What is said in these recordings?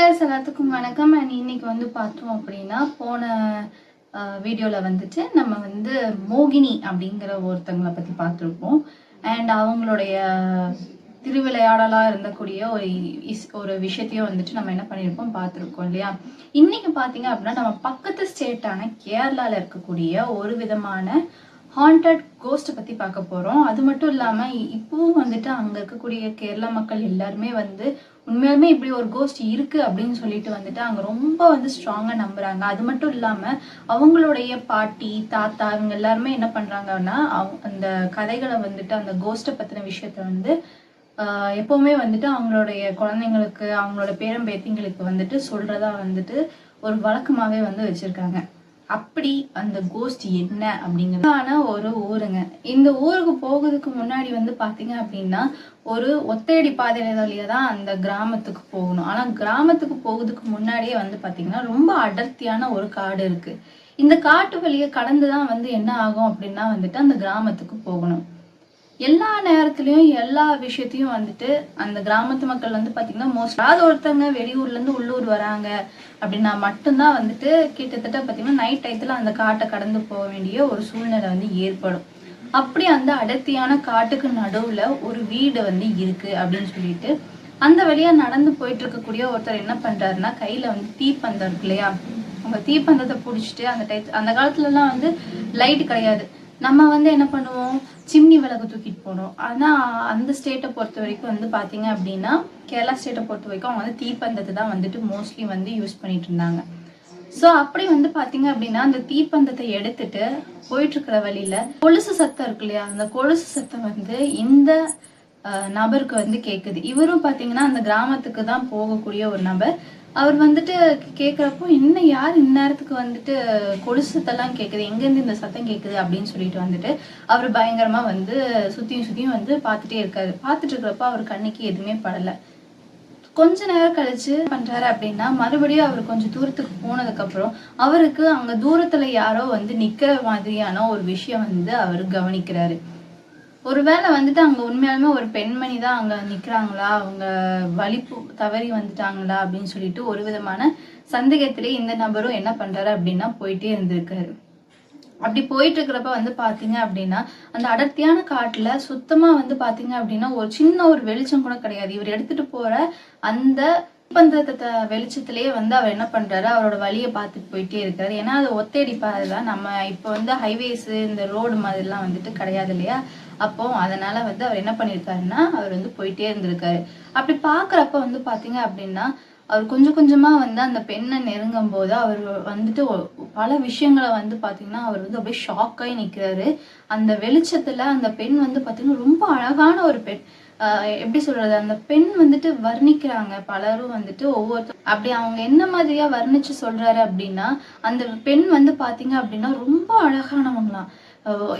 Viewers எல்லாத்துக்கும் வணக்கம். And இன்னைக்கு வந்து பார்த்தோம் அப்படின்னா போன வீடியோவில் வந்துட்டு நம்ம வந்து மோகினி அப்படிங்கிற ஒருத்தங்களை பற்றி பார்த்துருப்போம். அண்ட் அவங்களுடைய திருவிளையாடலாக இருந்தக்கூடிய ஒரு விஷயத்தையும் வந்துட்டு நம்ம என்ன பண்ணியிருப்போம் பார்த்துருக்கோம் இல்லையா. இன்னைக்கு பார்த்தீங்க அப்படின்னா நம்ம பக்கத்து ஸ்டேட்டான கேரளாவில் இருக்கக்கூடிய ஒரு விதமான ஹாண்டட் கோஸ்ட்டை பற்றி பார்க்க போகிறோம். அது மட்டும் இல்லாமல் இப்போவும் வந்துட்டு அங்கே இருக்கக்கூடிய கேரளா மக்கள் எல்லாருமே வந்து உண்மையாலுமே இப்படி ஒரு கோஸ்ட் இருக்குது அப்படின்னு சொல்லிட்டு வந்துட்டு அங்கே ரொம்ப வந்து ஸ்ட்ராங்காக நம்புகிறாங்க. அது மட்டும் இல்லாமல் அவங்களுடைய பாட்டி தாத்தா இவங்க எல்லாருமே என்ன பண்ணுறாங்கன்னா அந்த கதைகளை வந்துட்டு அந்த கோஸ்ட்டை பற்றின விஷயத்த வந்து எப்போவுமே வந்துட்டு அவங்களுடைய குழந்தைங்களுக்கு அவங்களோட பேரம்பேத்திங்களுக்கு வந்துட்டு சொல்கிறதா வந்துட்டு ஒரு வழக்கமாகவே வந்து வச்சுருக்காங்க. அப்படி அந்த கோஸ்ட் என்ன அப்படிங்கிறதான ஒரு ஊருங்க. இந்த ஊருக்கு போகிறதுக்கு முன்னாடி வந்து பாத்தீங்க அப்படின்னா ஒரு ஒத்தையடி பாதை வழியா தான் அந்த கிராமத்துக்கு போகணும். ஆனா கிராமத்துக்கு போகிறதுக்கு முன்னாடியே வந்து பாத்தீங்கன்னா ரொம்ப அடர்த்தியான ஒரு காடு இருக்கு. இந்த காட்டு வழியை கடந்துதான் வந்து என்ன ஆகும் அப்படின்னா வந்துட்டு அந்த கிராமத்துக்கு போகணும். எல்லா நேரத்துலயும் எல்லா விஷயத்தையும் வந்துட்டு அந்த கிராமத்து மக்கள் வந்து பாத்தீங்கன்னா மோஸ்ட் ஒருத்தவங்க வெளியூர்ல இருந்து உள்ளூர் வராங்க அப்படின்னா மட்டும்தான் வந்துட்டு கிட்டத்தட்ட பாத்தீங்கன்னா நைட் டயத்துல அந்த காட்டை கடந்து போக வேண்டிய ஒரு சூழ்நிலை வந்து ஏற்படும். அப்படி அந்த அடர்த்தியான காட்டுக்கு நடுவுல ஒரு வீடு வந்து இருக்கு அப்படின்னு சொல்லிட்டு அந்த வழியா நடந்து போயிட்டு இருக்கக்கூடிய ஒருத்தர் என்ன பண்றாருன்னா கையில வந்து தீப்பந்தம் இருக்கு இல்லையா, அவங்க தீப்பந்தத்தை பிடிச்சிட்டு அந்த காலத்துல எல்லாம் வந்து லைட் கிடையாது. நம்ம வந்து என்ன பண்ணுவோம், சிம்னி விளக்கு தூக்கிட்டு போனோம். ஆனா அந்த ஸ்டேட்டை பொறுத்த வரைக்கும் வந்து பாத்தீங்க அப்படின்னா கேரளா ஸ்டேட்டை பொறுத்த வரைக்கும் அவங்க வந்து தீப்பந்தத்தை தான் வந்துட்டு மோஸ்ட்லி வந்து யூஸ் பண்ணிட்டு இருந்தாங்க. ஸோ அப்படி வந்து பாத்தீங்க அப்படின்னா அந்த தீப்பந்தத்தை எடுத்துட்டு போயிட்டு இருக்கிற வழியில கொலுசு சத்தம் இருக்கு இல்லையா, அந்த கொலுசு சத்தம் வந்து இந்த நபருக்கு வந்து கேக்குது. இவரும் பாத்தீங்கன்னா அந்த கிராமத்துக்கு தான் போகக்கூடிய ஒரு நபர். அவர் வந்துட்டு கேட்குறப்போ என்ன யார் இந்நேரத்துக்கு வந்துட்டு கொலுசத்தெல்லாம் கேட்குது, எங்கேருந்து இந்த சத்தம் கேட்குது அப்படின்னு சொல்லிட்டு வந்துட்டு அவர் பயங்கரமா வந்து சுத்தியும் வந்து பார்த்துட்டே இருக்காரு. பார்த்துட்டு இருக்கிறப்ப அவர் கண்ணுக்கு எதுவுமே படலை. கொஞ்ச நேரம் கழிச்சு பண்றாரு அப்படின்னா மறுபடியும் அவர் கொஞ்சம் தூரத்துக்கு போனதுக்கு அப்புறம் அவருக்கு அங்க தூரத்துல யாரோ வந்து நிக்கிற மாதிரியான ஒரு விஷயம் வந்து அவர் கவனிக்கிறாரு. ஒருவேளை வந்துட்டு அங்க உண்மையாலுமே ஒரு பெண்மணி தான் அங்க நிக்கிறாங்களா, அவங்க வலிப்பு தவறி வந்துட்டாங்களா அப்படின்னு சொல்லிட்டு ஒரு விதமான சந்தேகத்திலே இந்த நபரும் என்ன பண்றாரு அப்படின்னா போயிட்டே இருந்திருக்காரு. அப்படி போயிட்டு இருக்கிறப்ப வந்து பாத்தீங்க அப்படின்னா அந்த அடர்த்தியான காட்டுல சுத்தமா வந்து பாத்தீங்க அப்படின்னா ஒரு சின்ன ஒரு வெளிச்சம் கூட கிடையாது. இவர் எடுத்துட்டு போற அந்த தீப்பந்தத்தை வெளிச்சத்திலேயே வந்து அவர் என்ன பண்றாரு, அவரோட வழியை பார்த்துட்டு போயிட்டே இருக்காரு. ஏன்னா அது ஒத்தையடி பாதை தான். நம்ம இப்ப வந்து ஹைவேஸ் இந்த ரோடு மாதிரிலாம் வந்துட்டு கிடையாது இல்லையா. அப்போ அதனால வந்து அவர் என்ன பண்ணிருக்காருன்னா அவர் வந்து போயிட்டே இருந்திருக்காரு. அப்படி பாக்குறப்ப வந்து பாத்தீங்க அப்படின்னா அவர் கொஞ்சம் கொஞ்சமா வந்து அந்த பெண்ணை நெருங்கும் போது அவர் வந்துட்டு பல விஷயங்களை வந்து பாத்தீங்கன்னா அவர் வந்து அப்படியே ஷாக்காகி நிக்கிறாரு. அந்த வெளிச்சத்துல அந்த பெண் வந்து பாத்தீங்கன்னா ரொம்ப அழகான ஒரு பெண். எப்படி சொல்றது, அந்த பெண் வந்துட்டு வர்ணிக்கிறாங்க பலரும் வந்துட்டு ஒவ்வொருத்தரும். அப்படி அவங்க என்ன மாதிரியா வர்ணிச்சு சொல்றாரு அப்படின்னா அந்த பெண் வந்து பாத்தீங்க அப்படின்னா ரொம்ப அழகானவங்களாம்.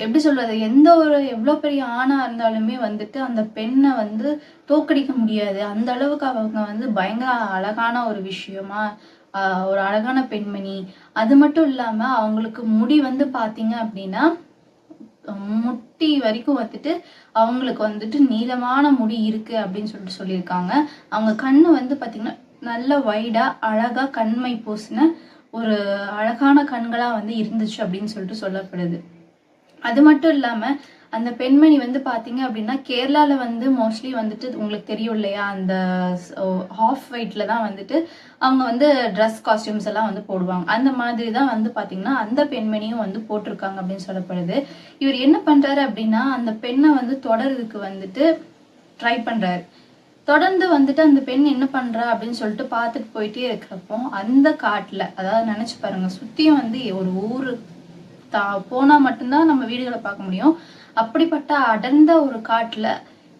எப்படி சொல்றது, எந்த ஒரு எவ்வளவு பெரிய ஆணா இருந்தாலுமே வந்துட்டு அந்த பெண்ணை வந்து தோக்கடிக்க முடியாது. அந்த அளவுக்கு அவங்க வந்து பயங்கர அழகான ஒரு விஷயமா ஒரு அழகான பெண்மணி. அது மட்டும் இல்லாம அவங்களுக்கு முடி வந்து பாத்தீங்க அப்படின்னா முட்டி வரைக்கும் வந்துட்டு அவங்களுக்கு வந்துட்டு நீளமான முடி இருக்கு அப்படின்னு சொல்லிட்டு சொல்லியிருக்காங்க. அவங்க கண்ணு வந்து பாத்தீங்கன்னா நல்ல வைடா அழகா கண்மை பூசின ஒரு அழகான கண்களா வந்து இருந்துச்சு அப்படின்னு சொல்லிட்டு சொல்லப்படுது. அது மட்டும் இல்லாம அந்த பெண்மணி வந்து பாத்தீங்க அப்படின்னா கேரளால வந்து மோஸ்ட்லி வந்துட்டு உங்களுக்கு தெரியும் இல்லையா, அந்த ஹாஃப் ஒயிட்ல தான் வந்துட்டு அவங்க வந்து ட்ரெஸ் காஸ்டியூம்ஸ் எல்லாம் வந்து போடுவாங்க. அந்த மாதிரி தான் வந்து பாத்தீங்கன்னா அந்த பெண்மணியும் வந்து போட்டிருக்காங்க அப்படின்னு சொல்லப்படுது. இவர் என்ன பண்றாரு அப்படின்னா அந்த பெண்ணை வந்து தொடர்றதுக்கு வந்துட்டு ட்ரை பண்றாரு. தொடர்ந்து வந்துட்டு அந்த பெண் என்ன பண்றா அப்படின்னு சொல்லிட்டு பார்த்துட்டு போயிட்டே இருக்கிறப்போ அந்த காட்டுல, அதாவது நினைச்சு பாருங்க, சுத்தியும் வந்து ஒரு ஊரு போனா மட்டும்தான் நம்ம வீடுகளை பார்க்க முடியும். அப்படிப்பட்ட அடர்ந்த ஒரு காட்டுல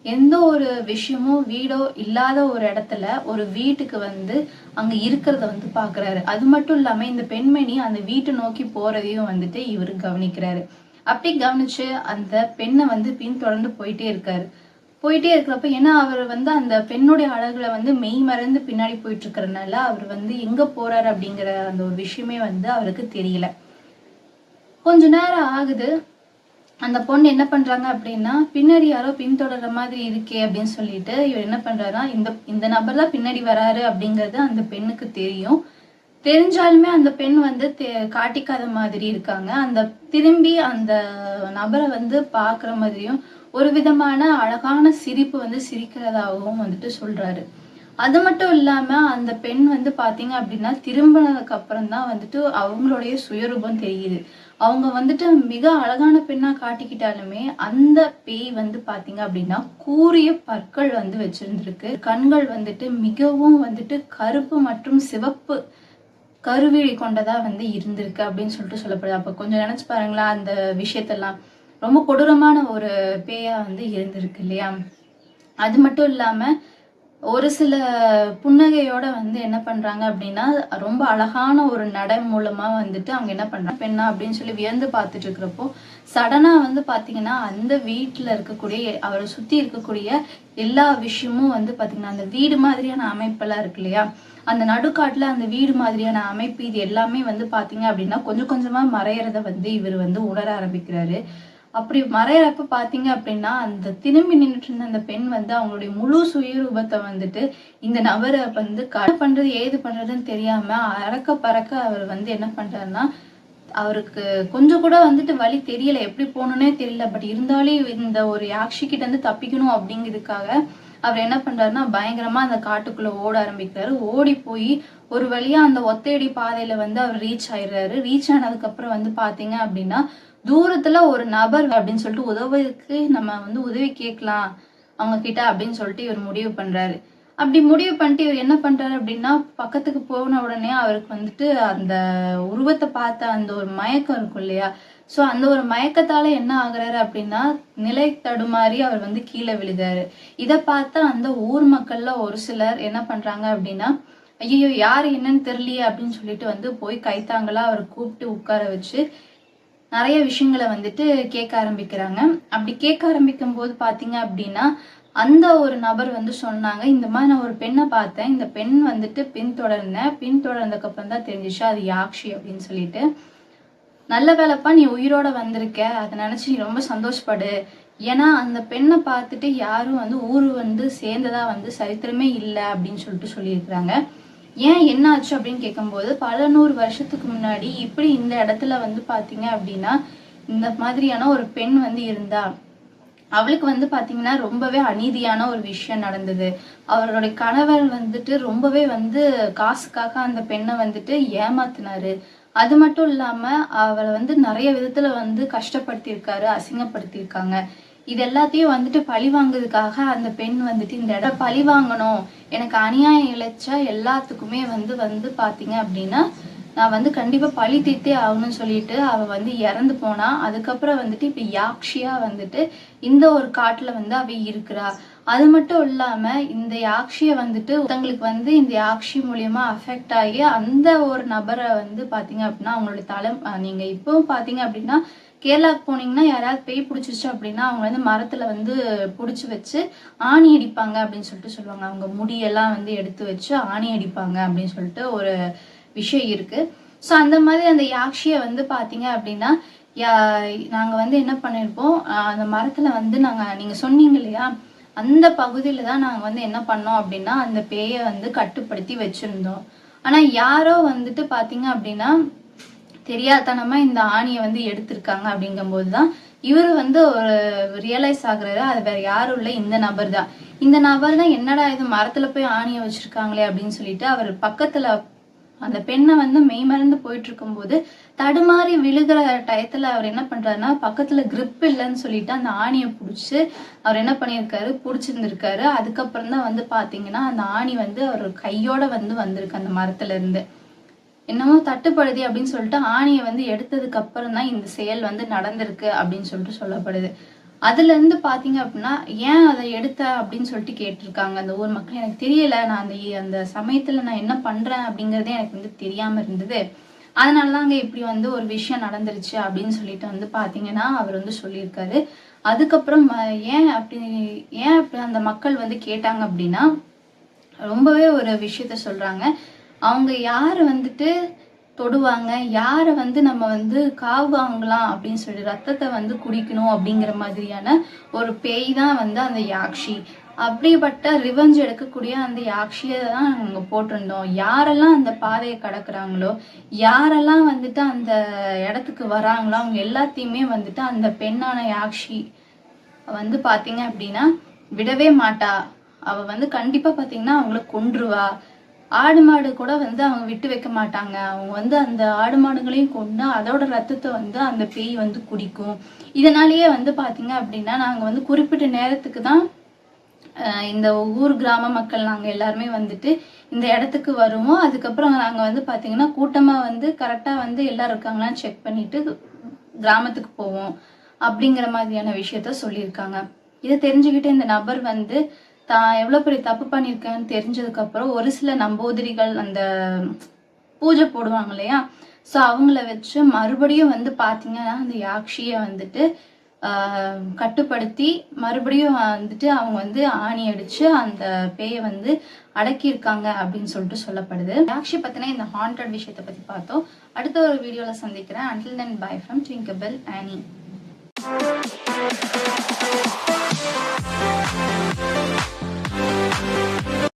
எந்த ஒரு விஷயமும் வீடோ இல்லாத ஒரு இடத்துல ஒரு வீட்டுக்கு வந்து அங்க இருக்கிறத வந்து பாக்குறாரு. அது மட்டும் இல்லாம இந்த பெண்மணி அந்த வீட்டை நோக்கி போறதையும் வந்துட்டு இவரு கவனிக்கிறாரு. அப்படி கவனிச்சு அந்த பெண்ணை வந்து பின்தொடர்ந்து போயிட்டே இருக்காரு. போயிட்டே இருக்கிறப்ப ஏன்னா அவர் வந்து அந்த பெண்ணுடைய அழகுல வந்து மெய் மறந்து பின்னாடி போயிட்டு இருக்கிறதுனால அவர் வந்து எங்க போறாரு அப்படிங்கிற அந்த ஒரு விஷயமே வந்து அவருக்கு தெரியல. கொஞ்ச நேரம் ஆகுது. அந்த பொண்ணு என்ன பண்றாங்க அப்படின்னா, பின்னாடி யாரோ பின்தொடர்ற மாதிரி இருக்கே அப்படின்னு சொல்லிட்டு இவர் என்ன பண்றாருன்னா, இந்த நபர் தான் பின்னாடி வராரு அப்படிங்கிறது அந்த பெண்ணுக்கு தெரியும். தெரிஞ்சாலுமே அந்த பெண் வந்து காட்டிக்காத மாதிரி இருக்காங்க. திரும்பி அந்த நபரை வந்து பார்க்குற மாதிரியும் ஒரு விதமான அழகான சிரிப்பு வந்து சிரிக்கிறதாகவும் வந்துட்டு சொல்றாரு. அது மட்டும் இல்லாம அந்த பெண் வந்து பாத்தீங்க அப்படின்னா திரும்பினதுக்கு அப்புறம் தான் வந்துட்டு அவங்களுடைய சுயரூபம் தெரியுது. அவங்க வந்துட்டு மிக அழகான பெண்ணா காட்டிக்கிட்டாலுமே அந்த பேய் வந்து பாத்தீங்க அப்படின்னா கூரிய பற்கள் வந்து வச்சிருந்திருக்கு. கண்கள் வந்துட்டு மிகவும் வந்துட்டு கருப்பு மற்றும் சிவப்பு கருவிழி கொண்டதா வந்து இருந்திருக்கு அப்படின்னு சொல்லிட்டு சொல்லப்படுது. அப்ப கொஞ்சம் நினைச்சு பாருங்களா, அந்த விஷயத்தெல்லாம் ரொம்ப கொடூரமான ஒரு பேயா வந்து இருந்திருக்கு இல்லையா? அது மட்டும் இல்லாம ஒரு சில புன்னகையோட வந்து என்ன பண்றாங்க அப்படின்னா, ரொம்ப அழகான ஒரு நடை மூலமா வந்துட்டு அவங்க என்ன பண்றாங்க, பெண்ணா அப்படின்னு சொல்லி வியந்து பார்த்துட்டு இருக்கிறப்போ சடனா வந்து பாத்தீங்கன்னா அந்த வீட்டுல இருக்கக்கூடிய அவரை சுத்தி இருக்கக்கூடிய எல்லா விஷயமும் வந்து பாத்தீங்கன்னா அந்த வீடு மாதிரியான அமைப்பெல்லாம் இருக்கு இல்லையா, அந்த நடுக்காட்டுல அந்த வீடு மாதிரியான அமைப்பு இது எல்லாமே வந்து பாத்தீங்க அப்படின்னா கொஞ்சம் கொஞ்சமா மறையறத வந்து இவர் வந்து உணர ஆரம்பிக்கிறாரு. அப்படி மறையறப்ப பாத்தீங்க அப்படின்னா அந்த திரும்பி நின்றுட்டு இருந்த அந்த பெண் வந்து அவங்களுடைய முழு சுயரூபத்தை வந்துட்டு இந்த நபரை வந்து பண்றது ஏது பண்றதுன்னு தெரியாம அறக்க பறக்க அவர் வந்து என்ன பண்றாருன்னா, அவருக்கு கொஞ்சம் கூட வந்துட்டு வழி தெரியல, எப்படி போகணும்னே தெரியல. பட் இருந்தாலும் இந்த ஒரு யாக்ஷி கிட்ட இருந்து தப்பிக்கணும் அப்படிங்கிறதுக்காக அவர் என்ன பண்றாருன்னா பயங்கரமா அந்த காட்டுக்குள்ள ஓட ஆரம்பிக்கிறாரு. ஓடி போய் ஒரு வழியா அந்த ஒத்தையடி பாதையில வந்து அவர் ரீச் ஆயிடுறாரு. ரீச் ஆனதுக்கு அப்புறம் வந்து பாத்தீங்க அப்படின்னா தூரத்துல ஒரு நபர் அப்படின்னு சொல்லிட்டு உதவிக்கு நம்ம வந்து உதவி கேட்கலாம் அவங்க கிட்ட அப்படின்னு சொல்லிட்டு இவர் முடிவு பண்றாரு. அப்படி முடிவு பண்ணிட்டு இவர் என்ன பண்றாரு அப்படின்னா, பக்கத்துக்கு போன உடனே அவருக்கு வந்துட்டு அந்த உருவத்தை பார்த்த அந்த ஒரு மயக்கம் இருக்கும் இல்லையா, சோ அந்த ஒரு மயக்கத்தால என்ன ஆகுறாரு அப்படின்னா நிலை தடுமாறி அவர் வந்து கீழே விழுகிறாரு. இதை பார்த்த அந்த ஊர் மக்கள்ல ஒரு சிலர் என்ன பண்றாங்க அப்படின்னா, ஐயோ யாரு என்னன்னு தெரியலையே அப்படின்னு சொல்லிட்டு வந்து போய் கைத்தாங்களா அவரை கூப்பிட்டு உட்கார வச்சு நிறைய விஷயங்களை வந்துட்டு கேட்க ஆரம்பிக்கிறாங்க. அப்படி கேட்க ஆரம்பிக்கும் போது பாத்தீங்க அப்படின்னா அந்த ஒரு நபர் வந்து சொன்னாங்க, இந்த மாதிரி நான் ஒரு பெண்ணை பார்த்தேன், இந்த பெண் வந்துட்டு பின்தொடர்ந்ததுக்கு அப்புறம் தான் தெரிஞ்சிச்சு அது யாக்ஷி அப்படின்னு சொல்லிட்டு. நல்ல வேலைப்பா நீ உயிரோட வந்திருக்க, அதை நினைச்சு நீ ரொம்ப சந்தோஷப்படு. ஏன்னா அந்த பெண்ணை பார்த்துட்டு யாரும் வந்து ஊரு வந்து சேர்ந்ததா வந்து சரித்திரமே இல்லை அப்படின்னு சொல்லிட்டு சொல்லியிருக்கிறாங்க. ஏன் என்ன ஆச்சு அப்படின்னு கேட்கும்போது, பல 100 வருஷத்துக்கு முன்னாடி இப்படி இந்த இடத்துல வந்து பாத்தீங்க அப்படின்னா இந்த மாதிரியான ஒரு பெண் வந்து இருந்தா, அவளுக்கு வந்து பாத்தீங்கன்னா ரொம்பவே அநீதியான ஒரு விஷயம் நடந்தது. அவருடைய கணவர் வந்துட்டு ரொம்பவே வந்து காசுக்காக அந்த பெண்ணை வந்துட்டு ஏமாத்தினாரு. அது மட்டும் இல்லாம அவளை வந்து நிறைய விதத்துல வந்து கஷ்டப்படுத்தியிருக்காரு, அசிங்கப்படுத்தியிருக்காங்க. இது எல்லாத்தையும் வந்துட்டு பழி வாங்குறதுக்காக அந்த பெண் வந்துட்டு இந்த இடம் பழி வாங்கணும், எனக்கு அநியாயம் இழைச்சா எல்லாத்துக்குமே வந்து பாத்தீங்க அப்படின்னா நான் வந்து கண்டிப்பா பழி தீர்த்தே ஆகணும்னு சொல்லிட்டு அவ வந்து இறந்து போனா. அதுக்கப்புறம் வந்துட்டு இப்ப யாக்ஷியா வந்துட்டு இந்த ஒரு காட்டுல வந்து அவ இருக்கிறா. அது மட்டும் இல்லாம இந்த யாக்ஷிய வந்துட்டு ஒருத்தங்களுக்கு வந்து இந்த யாக்ஷி மூலியமா அஃபெக்ட் ஆகி அந்த ஒரு நபரை வந்து பாத்தீங்க அப்படின்னா அவங்களுடைய நீங்க இப்பவும் பாத்தீங்க அப்படின்னா கேரளாக்கு போனீங்கன்னா யாராவது பேய் பிடிச்சிச்சு அப்படின்னா அவங்க வந்து மரத்துல வந்து புடிச்சு வச்சு ஆணி அடிப்பாங்க அப்படின்னு சொல்லிட்டு சொல்லுவாங்க. அவங்க முடியெல்லாம் வந்து எடுத்து வச்சு ஆணி அடிப்பாங்க அப்படின்னு சொல்லிட்டு ஒரு விஷயம் இருக்கு. ஸோ அந்த மாதிரி அந்த யாக்ஷியை வந்து பாத்தீங்க அப்படின்னா நாங்க வந்து என்ன பண்ணிருப்போம், அந்த மரத்துல வந்து நீங்க சொன்னீங்க இல்லையா, அந்த பகுதியில தான் நாங்க வந்து என்ன பண்ணோம் அப்படின்னா அந்த பேயை வந்து கட்டுப்படுத்தி வச்சிருந்தோம். ஆனா யாரோ வந்துட்டு பாத்தீங்க அப்படின்னா தெரியாதனமா இந்த ஆணியை வந்து எடுத்திருக்காங்க. அப்படிங்கும் போதுதான் இவரு வந்து ஒரு ரியலைஸ் ஆகுறாரு, அது வேற யாரும் இல்லை, இந்த நபர் தான். இந்த நபர் தான் என்னடா இது மரத்துல போய் ஆணியை வச்சிருக்காங்களே அப்படின்னு சொல்லிட்டு அவர் பக்கத்துல அந்த பெண்ணை வந்து மெய்மறந்து போயிட்டு இருக்கும் போது தடுமாறி விழுகிற டயத்துல அவர் என்ன பண்றாருன்னா பக்கத்துல கிரிப் இல்லைன்னு சொல்லிட்டு அந்த ஆணியை புடிச்சு அவர் என்ன பண்ணியிருக்காரு, புடிச்சிருந்திருக்காரு. அதுக்கப்புறம் தான் வந்து பாத்தீங்கன்னா அந்த ஆணி வந்து அவர் கையோட வந்து வந்திருக்கு அந்த மரத்துல இருந்து. என்னமோ தட்டுப்படுது அப்படின்னு சொல்லிட்டு ஆணியை வந்து எடுத்ததுக்கு அப்புறம் தான் இந்த செயல் வந்து நடந்திருக்கு அப்படின்னு சொல்லிட்டு சொல்லப்படுது. அதுல இருந்து பாத்தீங்க அப்படின்னா ஏன் அதை எடுத்த அப்படின்னு சொல்லிட்டு கேட்டிருக்காங்க அந்த ஊர் மக்கள். எனக்கு தெரியல, நான் அந்த சமயத்துல நான் என்ன பண்றேன் அப்படிங்கறதே எனக்கு வந்து தெரியாம இருந்தது, அதனாலதாங்க இப்படி வந்து ஒரு விஷயம் நடந்துருச்சு அப்படின்னு சொல்லிட்டு வந்து பாத்தீங்கன்னா அவர் வந்து சொல்லியிருக்காரு. அதுக்கப்புறம் ஏன் அப்படி அந்த மக்கள் வந்து கேட்டாங்க அப்படின்னா ரொம்பவே ஒரு விஷயத்த சொல்றாங்க. அவங்க யாரு வந்துட்டு தொடுவாங்க, யாரை வந்து நம்ம வந்து காவு வாங்கலாம் அப்படின்னு சொல்லி ரத்தத்தை வந்து குடிக்கணும் அப்படிங்கிற மாதிரியான ஒரு பேய் தான் வந்து அந்த யாக்ஷி. அப்படிப்பட்ட ரிவெஞ்ச் எடுக்கக்கூடிய அந்த யாக்ஷியை தான் நாங்கள் போட்டிருந்தோம். யாரெல்லாம் அந்த பாதையை கடக்குறாங்களோ, யாரெல்லாம் வந்துட்டு அந்த இடத்துக்கு வராங்களோ, அவங்க எல்லாத்தையுமே வந்துட்டு அந்த பெண்ணான யாக்ஷி வந்து பார்த்தீங்க அப்படின்னா விடவே மாட்டா. அவ வந்து கண்டிப்பா பார்த்தீங்கன்னா அவங்கள கொன்றுவா. ஆடு மாடு கூட வந்து அவங்க விட்டு வைக்க மாட்டாங்க. அவங்க வந்து அந்த ஆடு மாடுகளையும் கொண்டு அதோட ரத்தத்தை வந்து அந்த பேய் வந்து குடிக்கும். இதனாலேயே வந்து பார்த்தீங்க அப்படின்னா நாங்கள் வந்து குறிப்பிட்ட நேரத்துக்கு தான் இந்த ஊர் கிராம மக்கள் நாங்கள் எல்லாருமே வந்துட்டு இந்த இடத்துக்கு வருவோம். அதுக்கப்புறம் நாங்கள் வந்து பார்த்தீங்கன்னா கூட்டமாக வந்து கரெக்டாக வந்து எல்லாரும் இருக்காங்களான்னு செக் பண்ணிட்டு கிராமத்துக்கு போவோம் அப்படிங்கிற மாதிரியான விஷயத்த சொல்லியிருக்காங்க. இதை தெரிஞ்சுக்கிட்டு இந்த நபர் வந்து தான் எவ்வளோ பெரிய தப்பு பண்ணியிருக்கேன்னு தெரிஞ்சதுக்கப்புறம் ஒரு சில நம்பூதிரிகள் அந்த பூஜை போடுவாங்க இல்லையா, ஸோ அவங்கள வச்சு மறுபடியும் வந்து பார்த்தீங்கன்னா அந்த யாக்ஷியை வந்துட்டு கட்டுப்படுத்தி மறுபடியும் வந்துட்டு அவங்க வந்து ஆணி அடிச்சு அந்த பேயை வந்து அடக்கியிருக்காங்க அப்படின்னு சொல்லிட்டு சொல்லப்படுது. யாக்ஷி பத்தின இந்த ஹாண்டட் விஷயத்தை பத்தி பார்த்தோம். அடுத்த ஒரு வீடியோல சந்திக்கிறேன். Until then, bye from Tinkerbell Annie.